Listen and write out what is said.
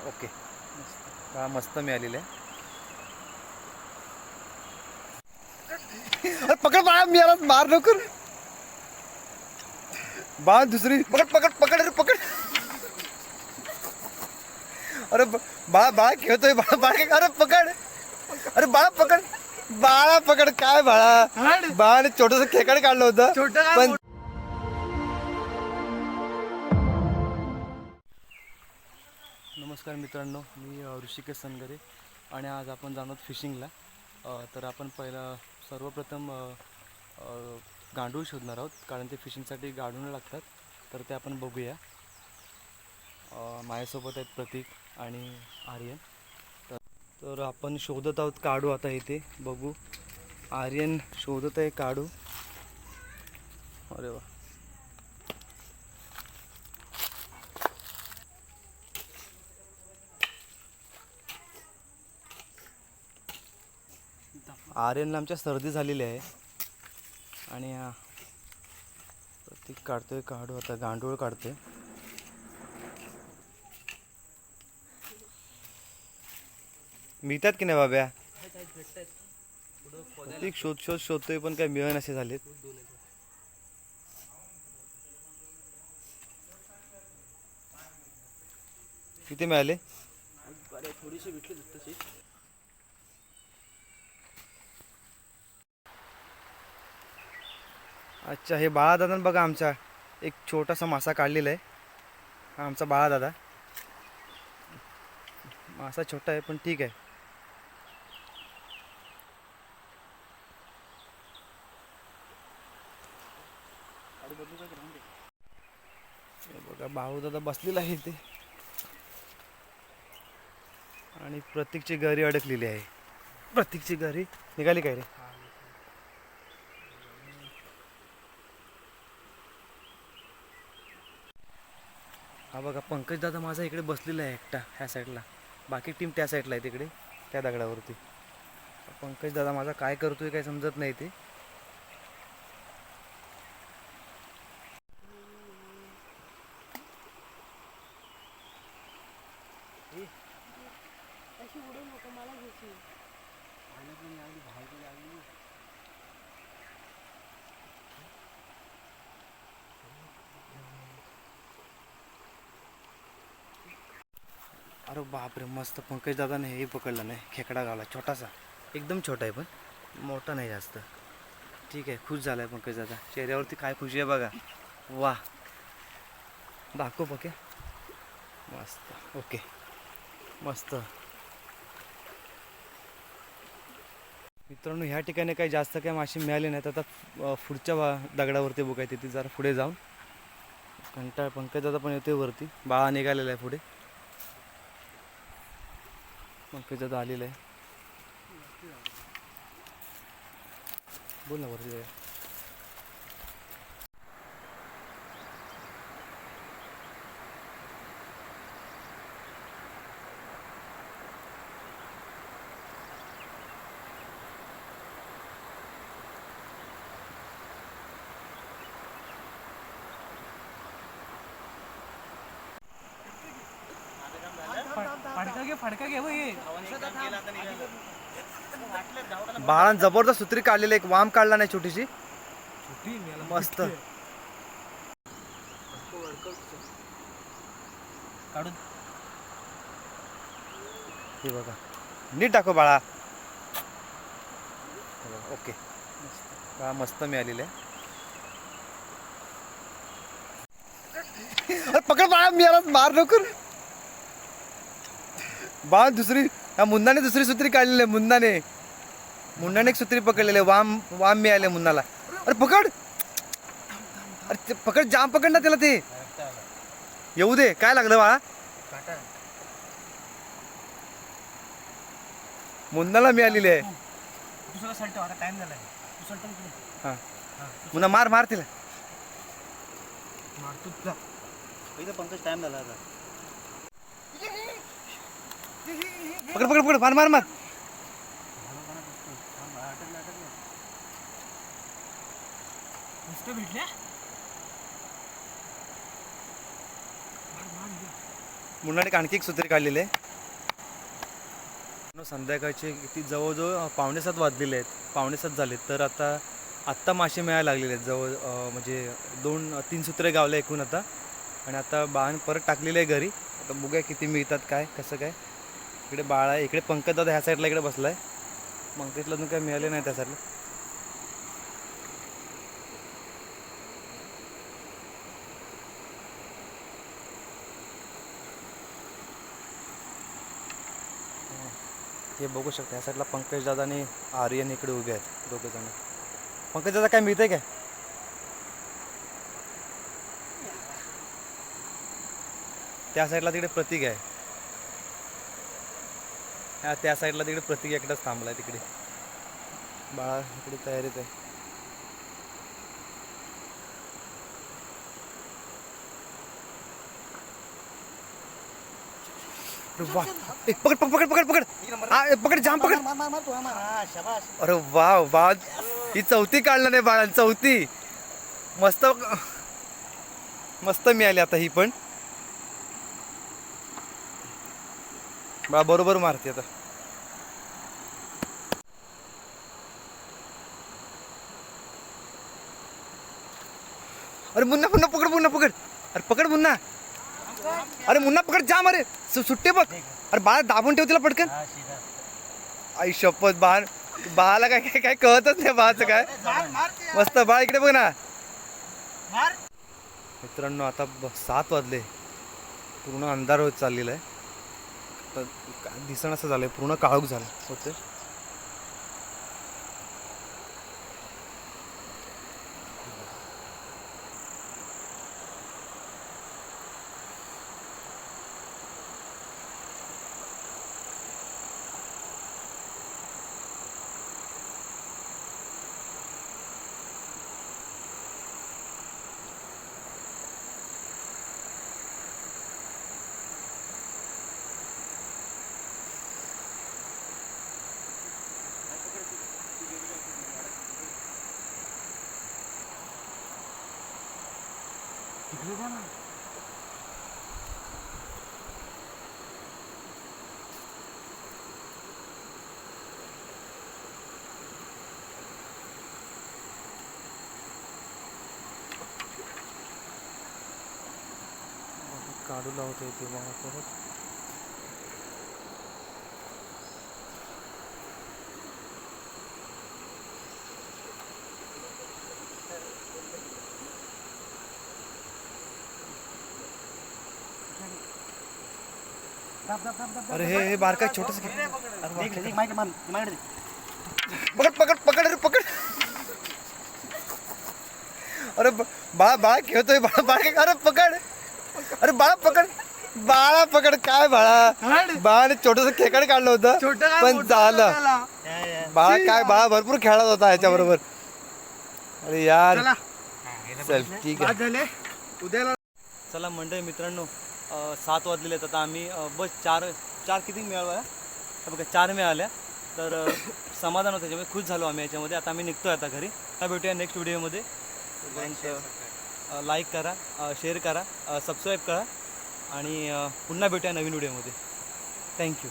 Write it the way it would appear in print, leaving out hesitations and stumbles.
Okay. हा मस्त मिळालेलं आहे. पकड बाळा, मिळाला मार लवकर. बाळ दुसरी पकड पकड पकड अरे पकड. अरे बाळा बाळा खेळतोय बाळा बाळा. अरे पकड. अरे बाळा पकड. बाळा पकड. काय बाळा, बाळाने छोटस खेकडे काढलं होतं पण. नमस्कार मित्रांनो, मी ऋषिकेश सनगरे आणि आज आपण जाणार आहोत फिशिंगला. तर आपण पहिला सर्वप्रथम गांडूळ शोधणार आहोत, कारण ते फिशिंगसाठी गांडूळ लागतात. तर ते आपण बघूया. माझ्यासोबत आहेत प्रतीक आणि आर्यन. तर आपण शोधत आहोत काढू. आता इथे बघू. आर्यन शोधत आहे काढू. अरे वा. आर्यनला आमच्या सर्दी झालेली आहे आणि प्रतीक काढतोय काढू. आता गांडूळ काढतोय. मिळतात की नाही बाब्या? प्रतीक शोधतोय पण काय मिळेल असे झालेत. किती मिळाले? थोडीशी भेटली तशी. अच्छा, हे बाळादादा बघा, आमचा एक छोटासा मासा काढलेला आहे. हा आमचा बाळादादा. मासा छोटा आहे पण ठीक आहे. बघा बाळूदादा बसलेला आहे इथे आणि प्रतीकची गरी अडकलेली आहे. प्रतीकची गरी निघाली काय रे? हा बघा पंकज दादा माझा इकडे बसलेला आहे एकटा ह्या साईडला. बाकी टीम त्या साईडला आहे तिकडे त्या दगडावरती. पंकज दादा माझा काय करतोय काय समजत नाही ते. अरे बापरे, मस्त पंकज दादाने हे पकडलं नाही. खेकडा गावला छोटासा, एकदम छोटा आहे पण मोठा नाही जास्त. ठीक आहे, खुश झाला आहे पंकज दादा. चेहऱ्यावरती काय खुशी आहे बघा. वा, दाखव पके. मस्त. ओके, मस्त. मित्रांनो, ह्या ठिकाणी काही जास्त काही मासे मिळाले नाहीत. आता पुढच्या दगडावरती बघायचे, तिथे जरा पुढे जाऊन कंटाळ. पंकज दादा पण येतोय वरती. बाळा निघालेला आहे पुढे. पंकज दादा आलेला आहे. बोल ना वरती जाऊया. बाळान जबरदस्त सुत्री काढलेली. एक वाम काढला नाही छोटीशी. मस्त काढून हे बघा. नीट दाखव बाळा. ओके, बाळा मस्त मिळालेले. पकड बाळा, मिळाला मार लवकर. बाळ दुसरी, हा मुन्नाने दुसरी सुत्री काढलेली आहे. मुन्नाने एक सुत्री पकडलेली आहे. वाम मिळाले मुन्नाला. अरे पकड. अरे ते पकड, जाम पकड ना त्याला. ते येऊ दे. काय लागलं बाळा? मुन्नाला मिळालेली आहे. हा मुन्ना मार मार तिला. पंकज टाइम झाला आता. पकड पकड पकड, मार मार मार. भेटल्या मुन्नाने आणखी एक सुत्री काढलेली आहे. संध्याकाळचे किती जवळजवळ 6:45 वाजलेले आहेत, 6:45 झालेत. तर आत्ता मासे मिळायला लागलेले आहेत जवळ म्हणजे 2-3 सुत्रे गावले एकूण आता. आणि आता बाण परत टाकलेले आहे घरी. आता बघूया किती मिळतात काय कसं काय. इकडे बाळ आहे, इकडे पंकज दादा ह्या साईडला इकडे बसला आहे. पंकजला अजून काय मिळाले नाही त्या साईडला. हे बघू शकता ह्या साईडला पंकज दादा आणि आर्यन इकडे उभे आहेत दोघे जण. पंकज दादा काय मिळतंय काय? त्या साईडला तिकडे प्रतीक आहे. त्या साईडला तिकडे प्रतीक एकटाच थांबलाय तिकडे. बाळा इकडे तयारीत आहे. वाह पकड पकड पकड पकड पकड जाम पकड. मार तू मार. हा शाबास. अरे वा वा ही चौथी काढला नाही बाळान, चौथी. मस्त मस्त मिळाली आता ही पण. बा बरोबर मारते आता. अरे मुन्ना पुन्हा पकड, पुन्हा पकड. अरे पकड मुन्ना. अरे मुन्ना पकड जाम. अरे सुट्टे बघ. अरे बाळा दाबून ठेव तिला पटकन. हा शिरा. आई शपथ बाळाला काय काय काय कळतच नाही बाळाचं काय. मस्त बाळ इकडे बघ ना. मित्रांनो आता 7 वाजले, पूर्ण अंधार होत चाललेला आहे. तर काय दिसणं असं झालंय, पूर्ण काळोख झालं होते. काढू लावतो ते मला परत. अरे हे बारका छोटस पकड पकड पकड अरे पकड. अरे बाळा खेळतोय बाळा काय. अरे पकड. अरे बाळा पकड. बाळा पकड काय बाळा. बाळाने छोटस खेकड काढलं होतं पण झालं. बाळा काय बाळा भरपूर खेळत होता ह्याच्या बरोबर. अरे यार चल ठीक आहे. उद्याला चला मंडळी मित्रांनो 7 वाजलेले आहेत. आता आम्ही बस चार किती मिळाल्या बघा, 4 मिळाल्या. तर समाधान होतं त्याच्यामुळे खुश झालो आम्ही याच्यामध्ये. आता आम्ही निघतोय आता घरी. आता भेटूया नेक्स्ट व्हिडिओमध्ये. लाईक करा, शेअर करा, सबस्क्राईब करा आणि पुन्हा भेटूया नवीन व्हिडिओमध्ये. थँक्यू.